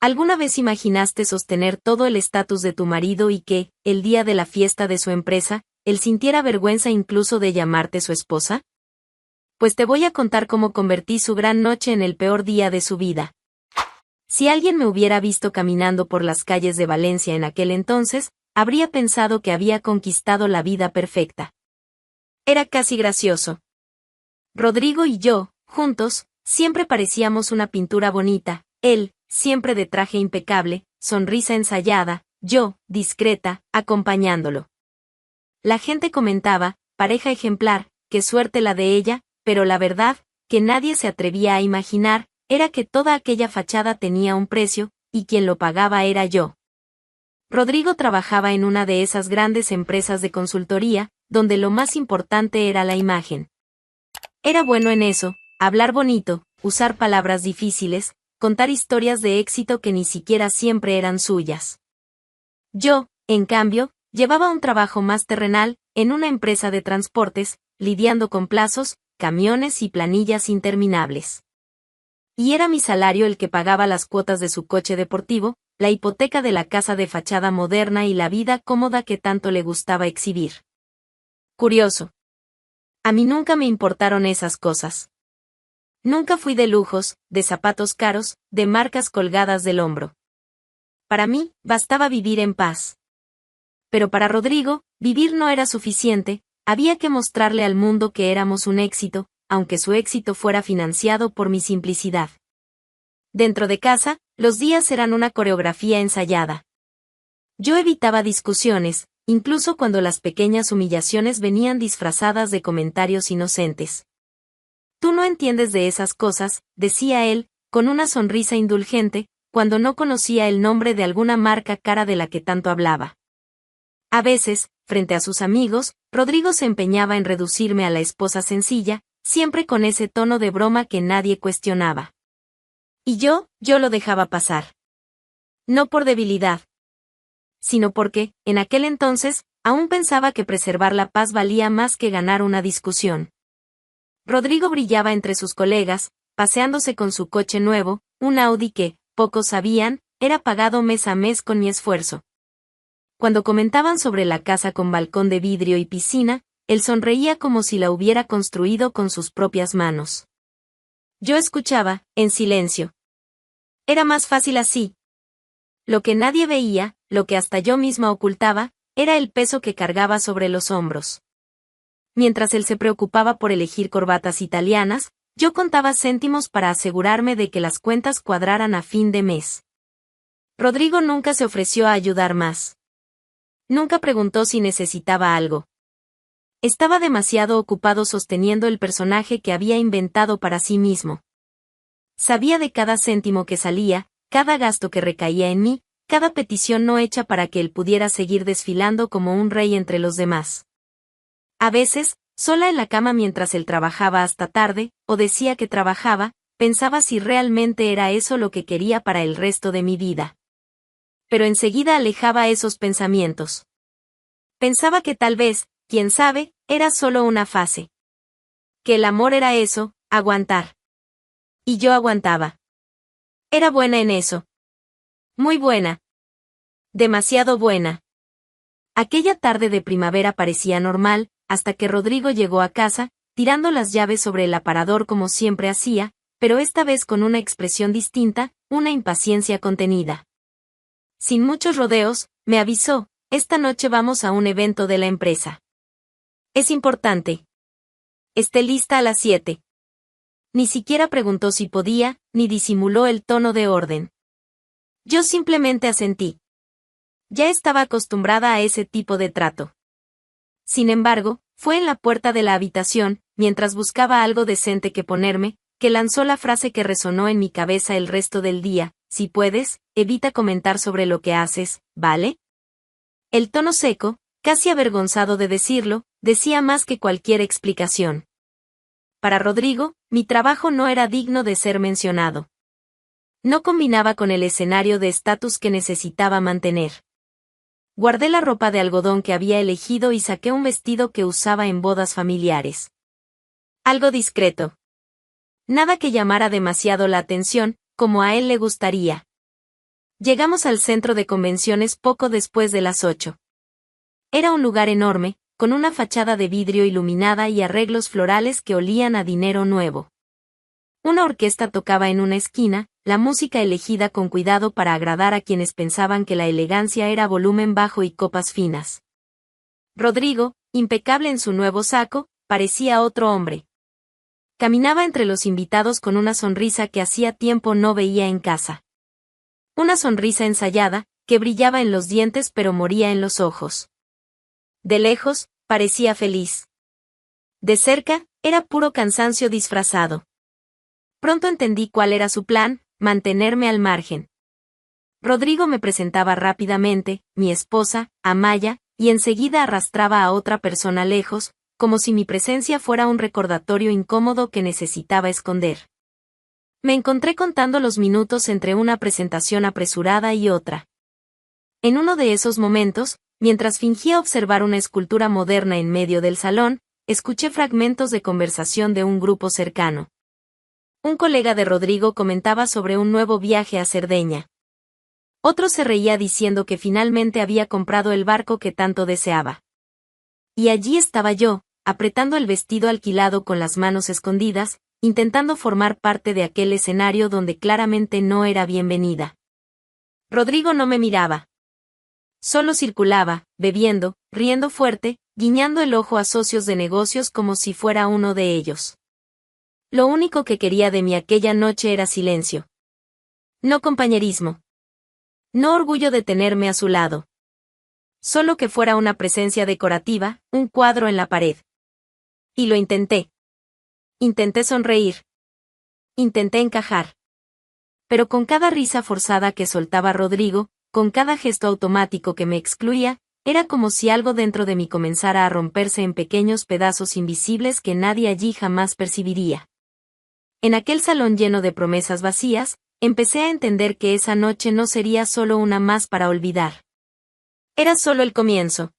¿Alguna vez imaginaste sostener todo el estatus de tu marido y que, el día de la fiesta de su empresa, él sintiera vergüenza incluso de llamarte su esposa? Pues te voy a contar cómo convertí su gran noche en el peor día de su vida. Si alguien me hubiera visto caminando por las calles de Valencia en aquel entonces, habría pensado que había conquistado la vida perfecta. Era casi gracioso. Rodrigo y yo, juntos, siempre parecíamos una pintura bonita, él, siempre de traje impecable, sonrisa ensayada, yo, discreta, acompañándolo. La gente comentaba, pareja ejemplar, qué suerte la de ella, pero la verdad, que nadie se atrevía a imaginar, era que toda aquella fachada tenía un precio, y quien lo pagaba era yo. Rodrigo trabajaba en una de esas grandes empresas de consultoría, donde lo más importante era la imagen. Era bueno en eso, hablar bonito, usar palabras difíciles, contar historias de éxito que ni siquiera siempre eran suyas. Yo, en cambio, llevaba un trabajo más terrenal, en una empresa de transportes, lidiando con plazos, camiones y planillas interminables. Y era mi salario el que pagaba las cuotas de su coche deportivo, la hipoteca de la casa de fachada moderna y la vida cómoda que tanto le gustaba exhibir. Curioso. A mí nunca me importaron esas cosas. Nunca fui de lujos, de zapatos caros, de marcas colgadas del hombro. Para mí, bastaba vivir en paz. Pero para Rodrigo, vivir no era suficiente, había que mostrarle al mundo que éramos un éxito, aunque su éxito fuera financiado por mi simplicidad. Dentro de casa, los días eran una coreografía ensayada. Yo evitaba discusiones, incluso cuando las pequeñas humillaciones venían disfrazadas de comentarios inocentes. Tú no entiendes de esas cosas, decía él, con una sonrisa indulgente, cuando no conocía el nombre de alguna marca cara de la que tanto hablaba. A veces, frente a sus amigos, Rodrigo se empeñaba en reducirme a la esposa sencilla, siempre con ese tono de broma que nadie cuestionaba. Y yo lo dejaba pasar. No por debilidad, sino porque, en aquel entonces, aún pensaba que preservar la paz valía más que ganar una discusión. Rodrigo brillaba entre sus colegas, paseándose con su coche nuevo, un Audi que, pocos sabían, era pagado mes a mes con mi esfuerzo. Cuando comentaban sobre la casa con balcón de vidrio y piscina, él sonreía como si la hubiera construido con sus propias manos. Yo escuchaba, en silencio. Era más fácil así. Lo que nadie veía, lo que hasta yo misma ocultaba, era el peso que cargaba sobre los hombros. Mientras él se preocupaba por elegir corbatas italianas, yo contaba céntimos para asegurarme de que las cuentas cuadraran a fin de mes. Rodrigo nunca se ofreció a ayudar más. Nunca preguntó si necesitaba algo. Estaba demasiado ocupado sosteniendo el personaje que había inventado para sí mismo. Sabía de cada céntimo que salía, cada gasto que recaía en mí, cada petición no hecha para que él pudiera seguir desfilando como un rey entre los demás. A veces, sola en la cama mientras él trabajaba hasta tarde, o decía que trabajaba, pensaba si realmente era eso lo que quería para el resto de mi vida. Pero enseguida alejaba esos pensamientos. Pensaba que tal vez, quién sabe, era solo una fase. Que el amor era eso, aguantar. Y yo aguantaba. Era buena en eso. Muy buena. Demasiado buena. Aquella tarde de primavera parecía normal, hasta que Rodrigo llegó a casa, tirando las llaves sobre el aparador como siempre hacía, pero esta vez con una expresión distinta, una impaciencia contenida. Sin muchos rodeos, me avisó, esta noche vamos a un evento de la empresa. Es importante. Esté lista a las 7. Ni siquiera preguntó si podía, ni disimuló el tono de orden. Yo simplemente asentí. Ya estaba acostumbrada a ese tipo de trato. Sin embargo, fue en la puerta de la habitación, mientras buscaba algo decente que ponerme, que lanzó la frase que resonó en mi cabeza el resto del día: si puedes, evita comentar sobre lo que haces, ¿vale? El tono seco, casi avergonzado de decirlo, decía más que cualquier explicación. Para Rodrigo, mi trabajo no era digno de ser mencionado. No combinaba con el escenario de estatus que necesitaba mantener. Guardé la ropa de algodón que había elegido y saqué un vestido que usaba en bodas familiares. Algo discreto. Nada que llamara demasiado la atención, como a él le gustaría. Llegamos al centro de convenciones poco después de las 8. Era un lugar enorme, con una fachada de vidrio iluminada y arreglos florales que olían a dinero nuevo. Una orquesta tocaba en una esquina, la música elegida con cuidado para agradar a quienes pensaban que la elegancia era volumen bajo y copas finas. Rodrigo, impecable en su nuevo saco, parecía otro hombre. Caminaba entre los invitados con una sonrisa que hacía tiempo no veía en casa. Una sonrisa ensayada, que brillaba en los dientes pero moría en los ojos. De lejos, parecía feliz. De cerca, era puro cansancio disfrazado. Pronto entendí cuál era su plan, mantenerme al margen. Rodrigo me presentaba rápidamente, mi esposa, Amaya, y enseguida arrastraba a otra persona lejos, como si mi presencia fuera un recordatorio incómodo que necesitaba esconder. Me encontré contando los minutos entre una presentación apresurada y otra. En uno de esos momentos, mientras fingía observar una escultura moderna en medio del salón, escuché fragmentos de conversación de un grupo cercano. Un colega de Rodrigo comentaba sobre un nuevo viaje a Cerdeña. Otro se reía diciendo que finalmente había comprado el barco que tanto deseaba. Y allí estaba yo, apretando el vestido alquilado con las manos escondidas, intentando formar parte de aquel escenario donde claramente no era bienvenida. Rodrigo no me miraba. Solo circulaba, bebiendo, riendo fuerte, guiñando el ojo a socios de negocios como si fuera uno de ellos. Lo único que quería de mí aquella noche era silencio. No compañerismo. No orgullo de tenerme a su lado. Solo que fuera una presencia decorativa, un cuadro en la pared. Y lo intenté. Intenté sonreír. Intenté encajar. Pero con cada risa forzada que soltaba Rodrigo, con cada gesto automático que me excluía, era como si algo dentro de mí comenzara a romperse en pequeños pedazos invisibles que nadie allí jamás percibiría. En aquel salón lleno de promesas vacías, empecé a entender que esa noche no sería solo una más para olvidar. Era solo el comienzo.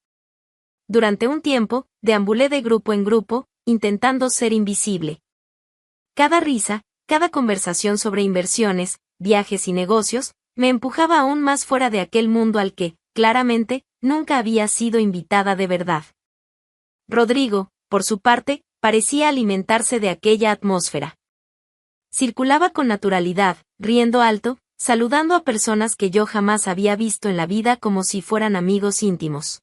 Durante un tiempo, deambulé de grupo en grupo, intentando ser invisible. Cada risa, cada conversación sobre inversiones, viajes y negocios, me empujaba aún más fuera de aquel mundo al que, claramente, nunca había sido invitada de verdad. Rodrigo, por su parte, parecía alimentarse de aquella atmósfera. Circulaba con naturalidad, riendo alto, saludando a personas que yo jamás había visto en la vida como si fueran amigos íntimos.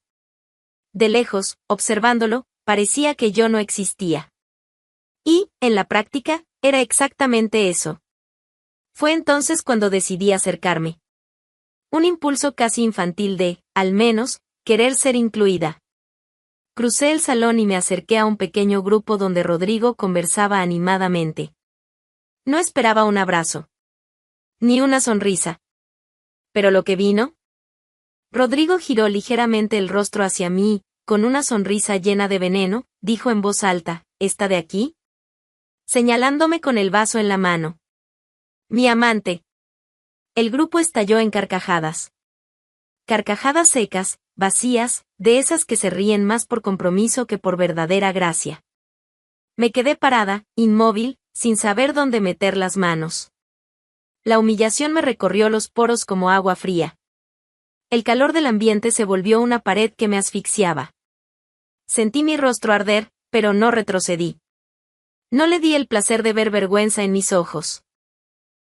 De lejos, observándolo, parecía que yo no existía. Y, en la práctica, era exactamente eso. Fue entonces cuando decidí acercarme. Un impulso casi infantil de, al menos, querer ser incluida. Crucé el salón y me acerqué a un pequeño grupo donde Rodrigo conversaba animadamente. No esperaba un abrazo. Ni una sonrisa. ¿Pero lo que vino? Rodrigo giró ligeramente el rostro hacia mí y, con una sonrisa llena de veneno, dijo en voz alta, ¿esta de aquí? Señalándome con el vaso en la mano. Mi amante. El grupo estalló en carcajadas. Carcajadas secas, vacías, de esas que se ríen más por compromiso que por verdadera gracia. Me quedé parada, inmóvil, sin saber dónde meter las manos. La humillación me recorrió los poros como agua fría. El calor del ambiente se volvió una pared que me asfixiaba. Sentí mi rostro arder, pero no retrocedí. No le di el placer de ver vergüenza en mis ojos.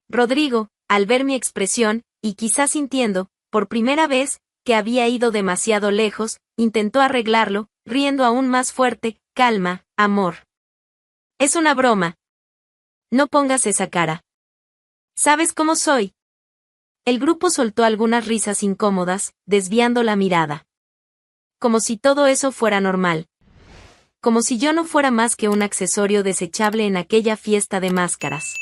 Rodrigo, al ver mi expresión, y quizás sintiendo, por primera vez, que había ido demasiado lejos, intentó arreglarlo, riendo aún más fuerte, calma, amor. Es una broma. No pongas esa cara. ¿Sabes cómo soy? El grupo soltó algunas risas incómodas, desviando la mirada. Como si todo eso fuera normal. Como si yo no fuera más que un accesorio desechable en aquella fiesta de máscaras.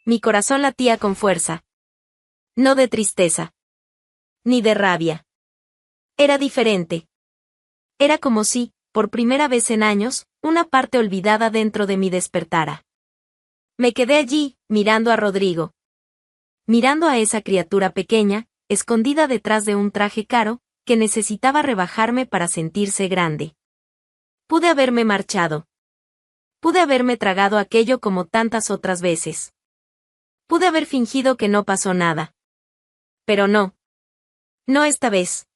Mi corazón latía con fuerza. No de tristeza. Ni de rabia. Era diferente. Era como si, por primera vez en años, una parte olvidada dentro de mí despertara. Me quedé allí, mirando a Rodrigo. Mirando a esa criatura pequeña, escondida detrás de un traje caro, que necesitaba rebajarme para sentirse grande. Pude haberme marchado. Pude haberme tragado aquello como tantas otras veces. Pude haber fingido que no pasó nada. Pero no. No esta vez.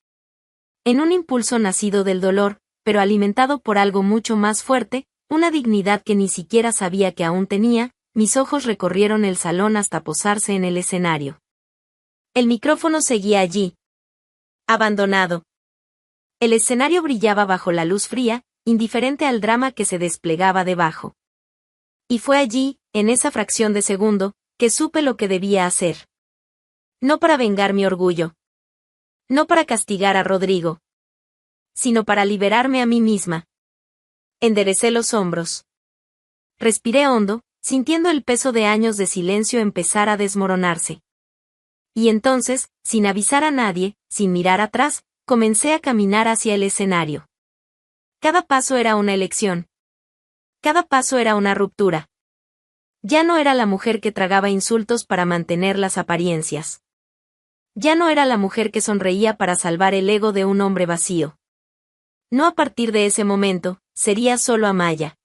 En un impulso nacido del dolor, pero alimentado por algo mucho más fuerte, una dignidad que ni siquiera sabía que aún tenía, mis ojos recorrieron el salón hasta posarse en el escenario. El micrófono seguía allí. Abandonado. El escenario brillaba bajo la luz fría, indiferente al drama que se desplegaba debajo. Y fue allí, en esa fracción de segundo, que supe lo que debía hacer. No para vengar mi orgullo. No para castigar a Rodrigo. Sino para liberarme a mí misma. Enderecé los hombros. Respiré hondo, sintiendo el peso de años de silencio empezar a desmoronarse. Y entonces, sin avisar a nadie, sin mirar atrás, comencé a caminar hacia el escenario. Cada paso era una elección. Cada paso era una ruptura. Ya no era la mujer que tragaba insultos para mantener las apariencias. Ya no era la mujer que sonreía para salvar el ego de un hombre vacío. No, a partir de ese momento, sería solo Amaya.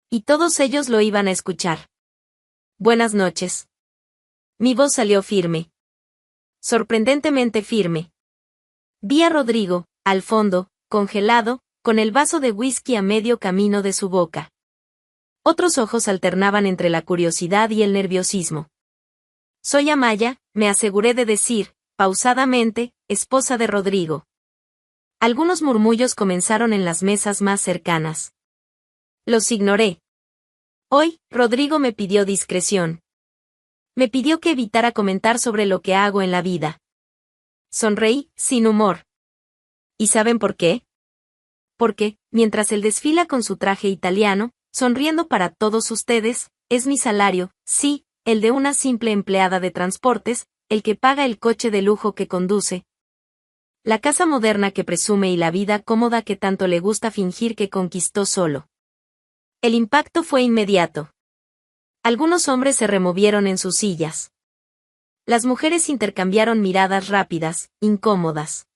Y todos ellos lo iban a escuchar. Buenas noches. Mi voz salió firme. Sorprendentemente firme. Vi a Rodrigo, al fondo, congelado, con el vaso de whisky a medio camino de su boca. Otros ojos alternaban entre la curiosidad y el nerviosismo. Soy Amaya, me aseguré de decir, pausadamente, esposa de Rodrigo. Algunos murmullos comenzaron en las mesas más cercanas. Los ignoré. Hoy, Rodrigo me pidió discreción. Me pidió que evitara comentar sobre lo que hago en la vida. Sonreí, sin humor. ¿Y saben por qué? Porque, mientras él desfila con su traje italiano, sonriendo para todos ustedes, es mi salario, sí, el de una simple empleada de transportes, el que paga el coche de lujo que conduce, la casa moderna que presume y la vida cómoda que tanto le gusta fingir que conquistó solo. El impacto fue inmediato. Algunos hombres se removieron en sus sillas. Las mujeres intercambiaron miradas rápidas, incómodas.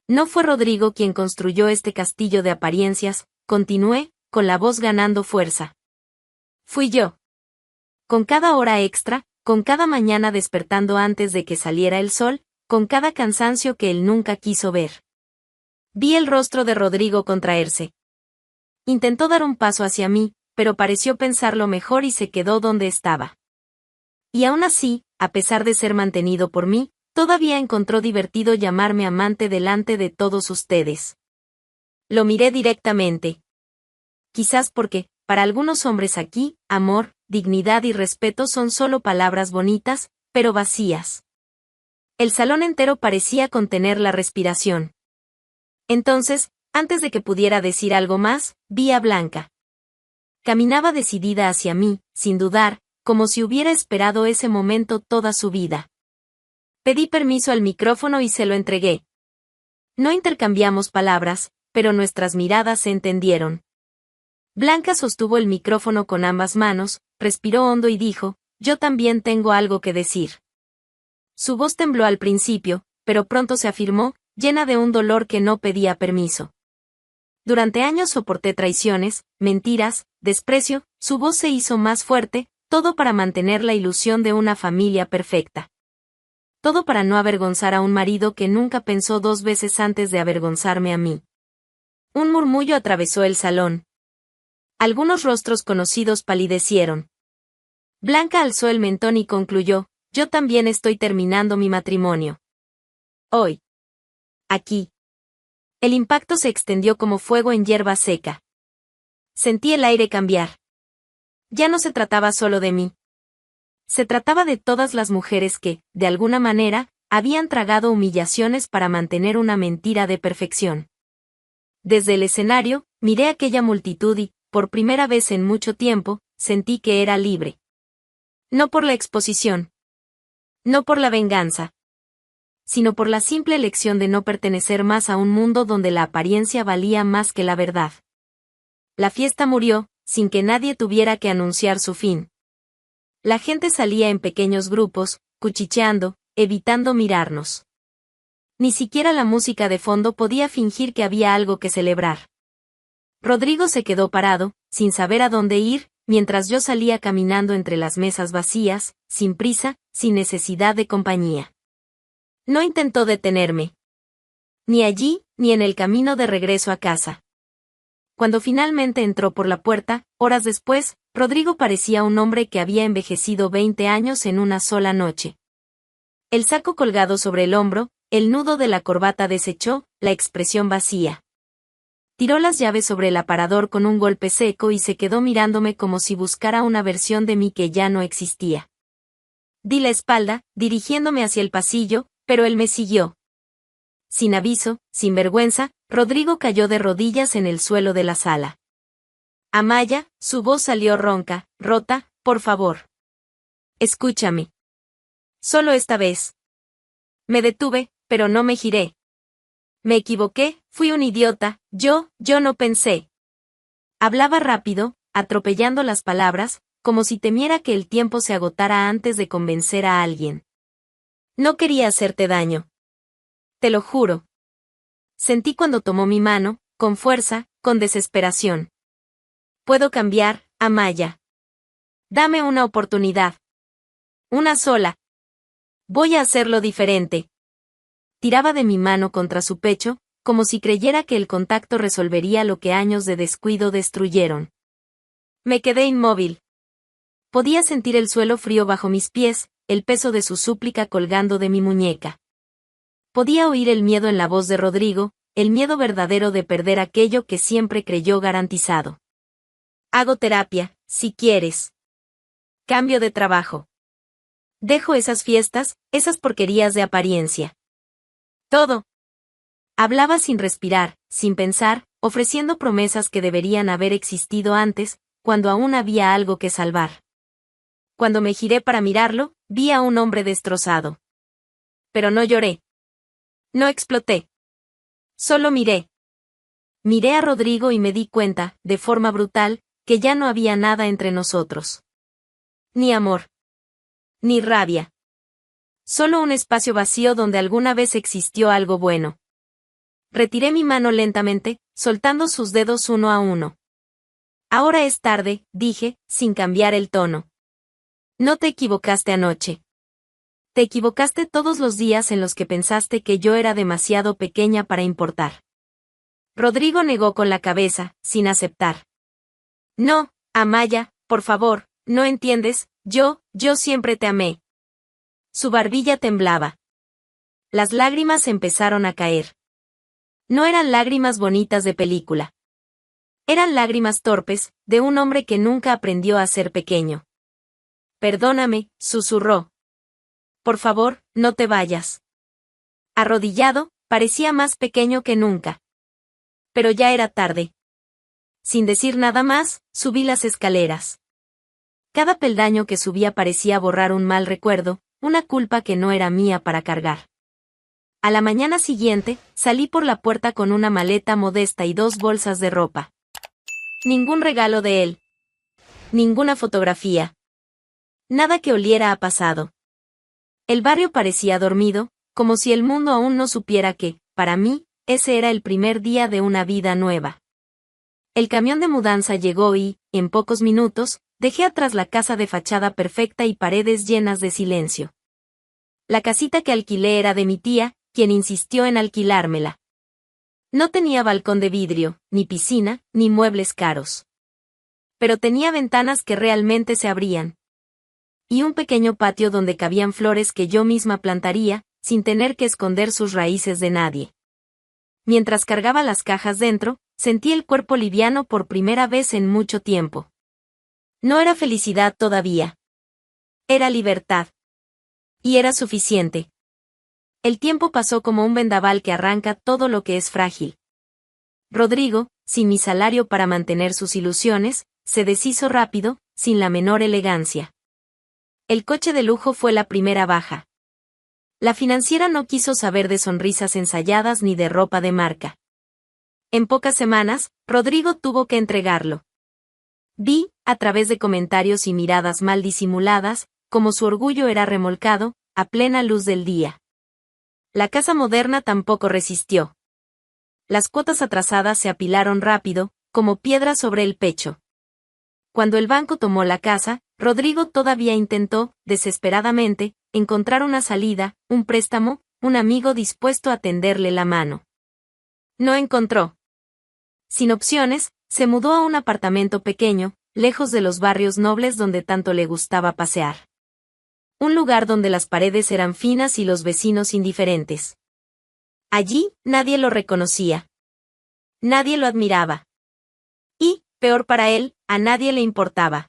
No fue Rodrigo quien construyó este castillo de apariencias, continué, con la voz ganando fuerza. Fui yo. Con cada hora extra, con cada mañana despertando antes de que saliera el sol, con cada cansancio que él nunca quiso ver. Vi el rostro de Rodrigo contraerse. Intentó dar un paso hacia mí, pero pareció pensarlo mejor y se quedó donde estaba. Y aún así, a pesar de ser mantenido por mí, todavía encontró divertido llamarme amante delante de todos ustedes. Lo miré directamente. Quizás porque, para algunos hombres aquí, amor, dignidad y respeto son solo palabras bonitas, pero vacías. El salón entero parecía contener la respiración. Entonces, antes de que pudiera decir algo más, vi a Blanca. Caminaba decidida hacia mí, sin dudar, como si hubiera esperado ese momento toda su vida. Pedí permiso al micrófono y se lo entregué. No intercambiamos palabras, pero nuestras miradas se entendieron. Blanca sostuvo el micrófono con ambas manos, respiró hondo y dijo, yo también tengo algo que decir. Su voz tembló al principio, pero pronto se afirmó, llena de un dolor que no pedía permiso. Durante años soporté traiciones, mentiras, desprecio, su voz se hizo más fuerte, todo para mantener la ilusión de una familia perfecta. Todo para no avergonzar a un marido que nunca pensó dos veces antes de avergonzarme a mí. Un murmullo atravesó el salón. Algunos rostros conocidos palidecieron. Blanca alzó el mentón y concluyó, yo también estoy terminando mi matrimonio. Hoy. Aquí. El impacto se extendió como fuego en hierba seca. Sentí el aire cambiar. Ya no se trataba solo de mí. Se trataba de todas las mujeres que, de alguna manera, habían tragado humillaciones para mantener una mentira de perfección. Desde el escenario, miré a aquella multitud y, por primera vez en mucho tiempo, sentí que era libre. No por la exposición. No por la venganza. Sino por la simple elección de no pertenecer más a un mundo donde la apariencia valía más que la verdad. La fiesta murió, sin que nadie tuviera que anunciar su fin. La gente salía en pequeños grupos, cuchicheando, evitando mirarnos. Ni siquiera la música de fondo podía fingir que había algo que celebrar. Rodrigo se quedó parado, sin saber a dónde ir, mientras yo salía caminando entre las mesas vacías, sin prisa, sin necesidad de compañía. No intentó detenerme. Ni allí, ni en el camino de regreso a casa. Cuando finalmente entró por la puerta, horas después, Rodrigo parecía un hombre que había envejecido 20 años en una sola noche. El saco colgado sobre el hombro, el nudo de la corbata deshecho, la expresión vacía. Tiró las llaves sobre el aparador con un golpe seco y se quedó mirándome como si buscara una versión de mí que ya no existía. Di la espalda, dirigiéndome hacia el pasillo, pero él me siguió. Sin aviso, sin vergüenza, Rodrigo cayó de rodillas en el suelo de la sala. Amaya, su voz salió ronca, rota, por favor. Escúchame. Solo esta vez. Me detuve, pero no me giré. Me equivoqué, fui un idiota, yo no pensé. Hablaba rápido, atropellando las palabras, como si temiera que el tiempo se agotara antes de convencer a alguien. No quería hacerte daño. Te lo juro. Sentí cuando tomó mi mano, con fuerza, con desesperación. Puedo cambiar, Amaya. Dame una oportunidad. Una sola. Voy a hacerlo diferente. Tiraba de mi mano contra su pecho, como si creyera que el contacto resolvería lo que años de descuido destruyeron. Me quedé inmóvil. Podía sentir el suelo frío bajo mis pies, el peso de su súplica colgando de mi muñeca. Podía oír el miedo en la voz de Rodrigo, el miedo verdadero de perder aquello que siempre creyó garantizado. Hago terapia, si quieres. Cambio de trabajo. Dejo esas fiestas, esas porquerías de apariencia. Todo. Hablaba sin respirar, sin pensar, ofreciendo promesas que deberían haber existido antes, cuando aún había algo que salvar. Cuando me giré para mirarlo, vi a un hombre destrozado. Pero no lloré. No exploté. Solo miré. Miré a Rodrigo y me di cuenta, de forma brutal, que ya no había nada entre nosotros. Ni amor. Ni rabia. Solo un espacio vacío donde alguna vez existió algo bueno. Retiré mi mano lentamente, soltando sus dedos uno a uno. Ahora es tarde, dije, sin cambiar el tono. No te equivocaste anoche. Te equivocaste todos los días en los que pensaste que yo era demasiado pequeña para importar. Rodrigo negó con la cabeza, sin aceptar. No, Amaya, por favor, no entiendes, yo siempre te amé. Su barbilla temblaba. Las lágrimas empezaron a caer. No eran lágrimas bonitas de película. Eran lágrimas torpes, de un hombre que nunca aprendió a ser pequeño. Perdóname, susurró. Por favor, no te vayas. Arrodillado, parecía más pequeño que nunca. Pero ya era tarde. Sin decir nada más, subí las escaleras. Cada peldaño que subía parecía borrar un mal recuerdo, una culpa que no era mía para cargar. A la mañana siguiente, salí por la puerta con una maleta modesta y 2 bolsas de ropa. Ningún regalo de él. Ninguna fotografía. Nada que oliera a pasado. El barrio parecía dormido, como si el mundo aún no supiera que, para mí, ese era el primer día de una vida nueva. El camión de mudanza llegó y, en pocos minutos, dejé atrás la casa de fachada perfecta y paredes llenas de silencio. La casita que alquilé era de mi tía, quien insistió en alquilármela. No tenía balcón de vidrio, ni piscina, ni muebles caros. Pero tenía ventanas que realmente se abrían. Y un pequeño patio donde cabían flores que yo misma plantaría, sin tener que esconder sus raíces de nadie. Mientras cargaba las cajas dentro, sentí el cuerpo liviano por primera vez en mucho tiempo. No era felicidad todavía. Era libertad. Y era suficiente. El tiempo pasó como un vendaval que arranca todo lo que es frágil. Rodrigo, sin mi salario para mantener sus ilusiones, se deshizo rápido, sin la menor elegancia. El coche de lujo fue la primera baja. La financiera no quiso saber de sonrisas ensayadas ni de ropa de marca. En pocas semanas, Rodrigo tuvo que entregarlo. Vi, a través de comentarios y miradas mal disimuladas, como su orgullo era remolcado, a plena luz del día. La casa moderna tampoco resistió. Las cuotas atrasadas se apilaron rápido, como piedras sobre el pecho. Cuando el banco tomó la casa, Rodrigo todavía intentó, desesperadamente, encontrar una salida, un préstamo, un amigo dispuesto a tenderle la mano. No encontró. Sin opciones, se mudó a un apartamento pequeño, lejos de los barrios nobles donde tanto le gustaba pasear. Un lugar donde las paredes eran finas y los vecinos indiferentes. Allí, nadie lo reconocía. Nadie lo admiraba. Y, peor para él, a nadie le importaba.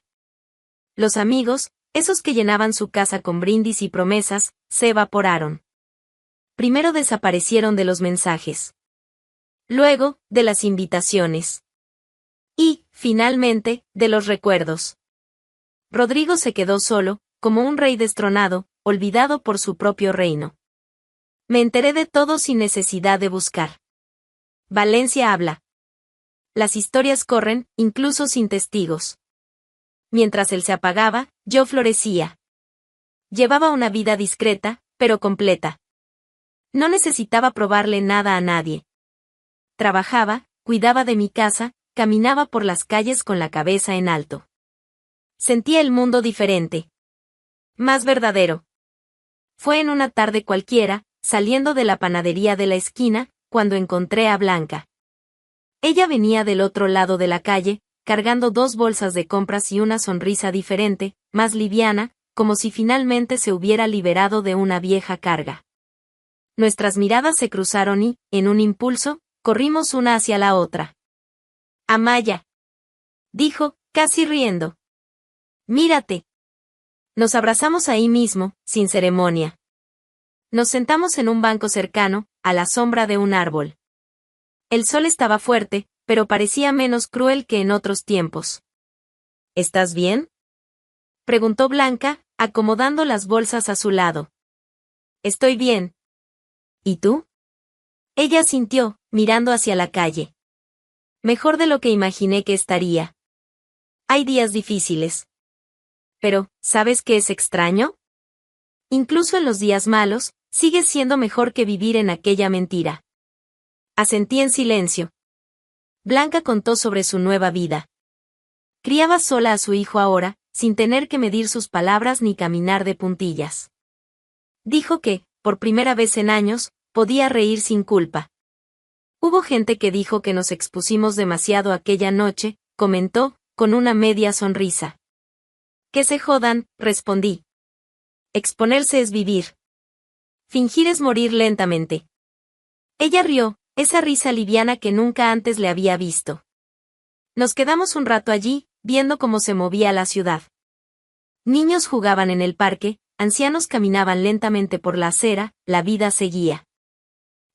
Los amigos, esos que llenaban su casa con brindis y promesas, se evaporaron. Primero desaparecieron de los mensajes. Luego, de las invitaciones. Y, finalmente, de los recuerdos. Rodrigo se quedó solo, como un rey destronado, olvidado por su propio reino. Me enteré de todo sin necesidad de buscar. Valencia habla. Las historias corren, incluso sin testigos. Mientras él se apagaba, yo florecía. Llevaba una vida discreta, pero completa. No necesitaba probarle nada a nadie. Trabajaba, cuidaba de mi casa, caminaba por las calles con la cabeza en alto. Sentía el mundo diferente. Más verdadero. Fue en una tarde cualquiera, saliendo de la panadería de la esquina, cuando encontré a Blanca. Ella venía del otro lado de la calle, cargando 2 bolsas de compras y una sonrisa diferente, más liviana, como si finalmente se hubiera liberado de una vieja carga. Nuestras miradas se cruzaron y, en un impulso, corrimos una hacia la otra. Amaya, dijo, casi riendo. Mírate. Nos abrazamos ahí mismo, sin ceremonia. Nos sentamos en un banco cercano, a la sombra de un árbol. El sol estaba fuerte, pero parecía menos cruel que en otros tiempos. ¿Estás bien?, preguntó Blanca, acomodando las bolsas a su lado. Estoy bien. ¿Y tú? Ella asintió, mirando hacia la calle. Mejor de lo que imaginé que estaría. Hay días difíciles. Pero, ¿sabes qué es extraño? Incluso en los días malos, sigues siendo mejor que vivir en aquella mentira. Asentí en silencio. Blanca contó sobre su nueva vida. Criaba sola a su hijo ahora, sin tener que medir sus palabras ni caminar de puntillas. Dijo que, por primera vez en años, podía reír sin culpa. Hubo gente que dijo que nos expusimos demasiado aquella noche, comentó, con una media sonrisa. Que se jodan, respondí. Exponerse es vivir. Fingir es morir lentamente. Ella rió, esa risa liviana que nunca antes le había visto. Nos quedamos un rato allí, viendo cómo se movía la ciudad. Niños jugaban en el parque, ancianos caminaban lentamente por la acera, la vida seguía.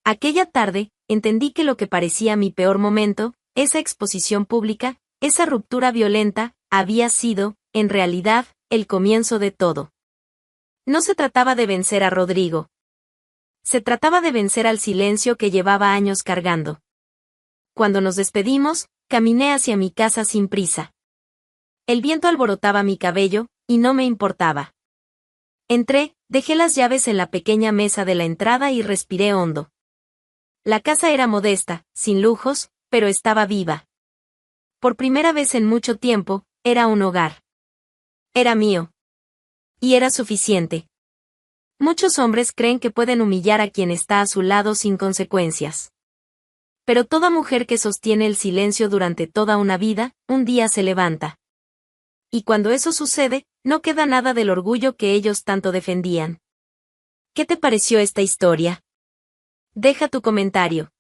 Aquella tarde, entendí que lo que parecía mi peor momento, esa exposición pública, esa ruptura violenta, había sido, en realidad, el comienzo de todo. No se trataba de vencer a Rodrigo. Se trataba de vencer al silencio que llevaba años cargando. Cuando nos despedimos, caminé hacia mi casa sin prisa. El viento alborotaba mi cabello, y no me importaba. Entré, dejé las llaves en la pequeña mesa de la entrada y respiré hondo. La casa era modesta, sin lujos, pero estaba viva. Por primera vez en mucho tiempo, era un hogar. Era mío. Y era suficiente. Muchos hombres creen que pueden humillar a quien está a su lado sin consecuencias. Pero toda mujer que sostiene el silencio durante toda una vida, un día se levanta. Y cuando eso sucede, no queda nada del orgullo que ellos tanto defendían. ¿Qué te pareció esta historia? Deja tu comentario.